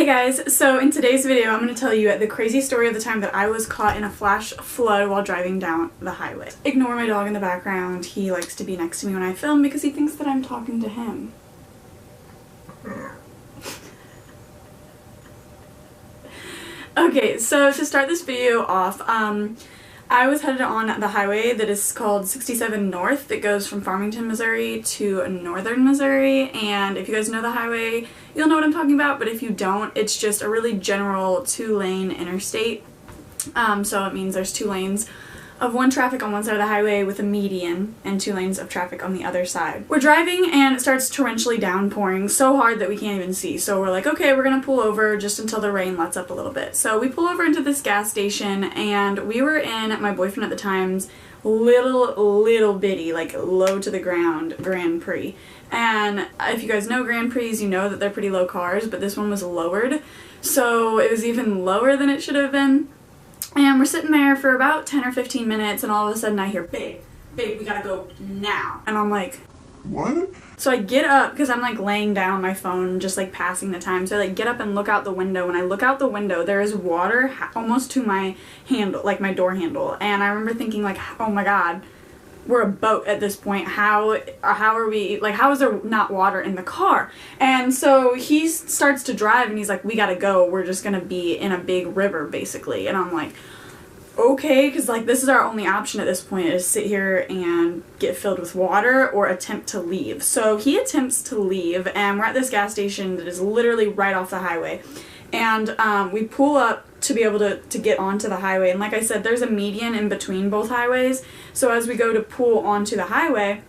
guys, so in today's video I'm going to tell you the crazy story of the time that I was caught in a flash flood while driving down the highway. Ignore my dog in the background. He likes to be next to me when I film because he thinks that I'm talking to him. Okay, so to start this video off, I was headed on the highway that is called 67 North that goes from Farmington, Missouri to northern Missouri, and if you guys know the highway, you'll know what I'm talking about, but if you don't, it's just a really general two-lane interstate. So it means there's 2 lanes of traffic on one side of the highway with a median and 2 lanes of traffic on the other side. We're driving and it starts torrentially downpouring so hard that we can't even see. So we're like, okay, we're gonna pull over just until the rain lets up a little bit. So we pull over into this gas station and we were in my boyfriend at the time's little bitty, like low to the ground Grand Prix. And if you guys know Grand Prix, you know that they're pretty low cars, but this one was lowered. So it was even lower than it should have been. And we're sitting there for about 10 or 15 minutes and all of a sudden I hear, babe, we gotta go now. And I'm like, what? So I get up because I'm like laying down on my phone, just like passing the time. So I like get up and look out the window. When I look out the window, there is water almost to my handle, like my door handle. And I remember thinking like, oh my God, we're a boat at this point. How are we, like, how is there not water in the car? And so he starts to drive and he's like, we gotta go, we're just gonna be in a big river basically. And I'm like, okay, because like this is our only option at this point, is sit here and get filled with water or attempt to leave. So he attempts to leave and we're at this gas station that is literally right off the highway. And we pull up to be able to get onto the highway, and like I said, there's a median in between both highways. So as we go to pull onto the highway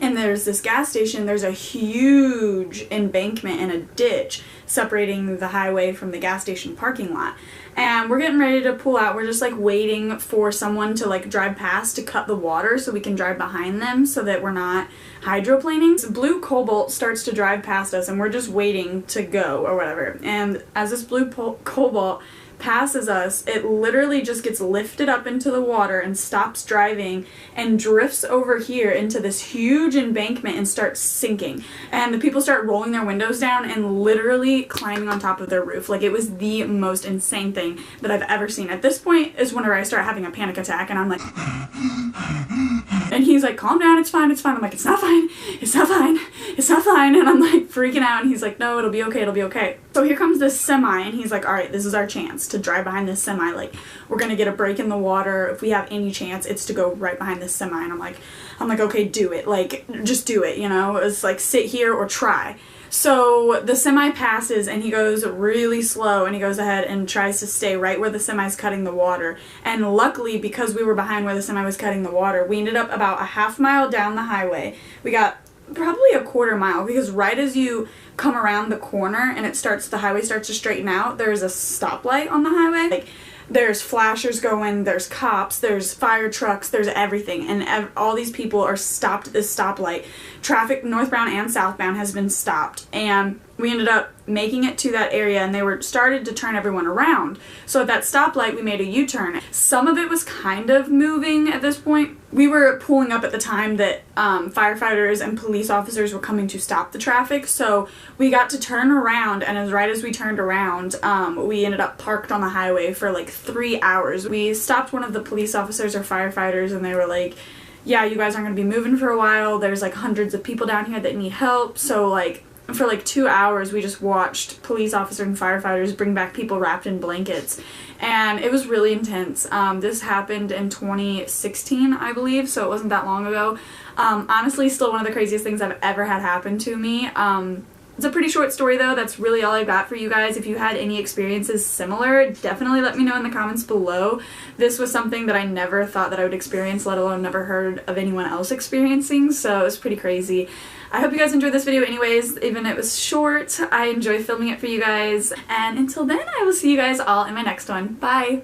and there's this gas station, there's a huge embankment and a ditch separating the highway from the gas station parking lot. And we're getting ready to pull out. We're just like waiting for someone to like drive past to cut the water so we can drive behind them so that we're not hydroplaning. This blue Cobalt starts to drive past us and we're just waiting to go or whatever. And as this blue Cobalt passes us, it literally just gets lifted up into the water and stops driving and drifts over here into this huge embankment and starts sinking. And the people start rolling their windows down and literally climbing on top of their roof. Like, it was the most insane thing that I've ever seen. At this point is whenever I start having a panic attack and I'm like, and he's like, calm down, it's fine, it's fine. I'm like, it's not fine, it's not fine, it's not fine. And I'm like freaking out and he's like, no, it'll be okay, it'll be okay. So here comes this semi and he's like, all right, this is our chance to drive behind this semi. Like, we're gonna get a break in the water. If we have any chance, it's to go right behind this semi. And I'm like, okay, do it. Like, just do it, you know? It's like, sit here or try. So the semi passes and he goes really slow and he goes ahead and tries to stay right where the semi's cutting the water. And luckily, because we were behind where the semi was cutting the water, we ended up about a half mile down the highway. We got probably a quarter mile, because right as you come around the corner and the highway starts to straighten out, there's a stoplight on the highway. Like, there's flashers going, there's cops, there's fire trucks, there's everything, and all these people are stopped at this stoplight. Traffic northbound and southbound has been stopped, and we ended up making it to that area and they started to turn everyone around. So at that stoplight we made a U-turn. Some of it was kind of moving at this point. We were pulling up at the time that firefighters and police officers were coming to stop the traffic, so we got to turn around, and right as we turned around, we ended up parked on the highway for like 3 hours. We stopped one of the police officers or firefighters and they were like, yeah, you guys aren't going to be moving for a while. There's like hundreds of people down here that need help. So like, for like 2 hours we just watched police officers and firefighters bring back people wrapped in blankets, and it was really intense. This happened in 2016, I believe, so it wasn't that long ago. Honestly, still one of the craziest things I've ever had happen to me. It's a pretty short story though. That's really all I've got for you guys. If you had any experiences similar, definitely let me know in the comments below. This was something that I never thought that I would experience, let alone never heard of anyone else experiencing, so it was pretty crazy. I hope you guys enjoyed this video anyways, even if it was short. I enjoy filming it for you guys, and until then, I will see you guys all in my next one. Bye!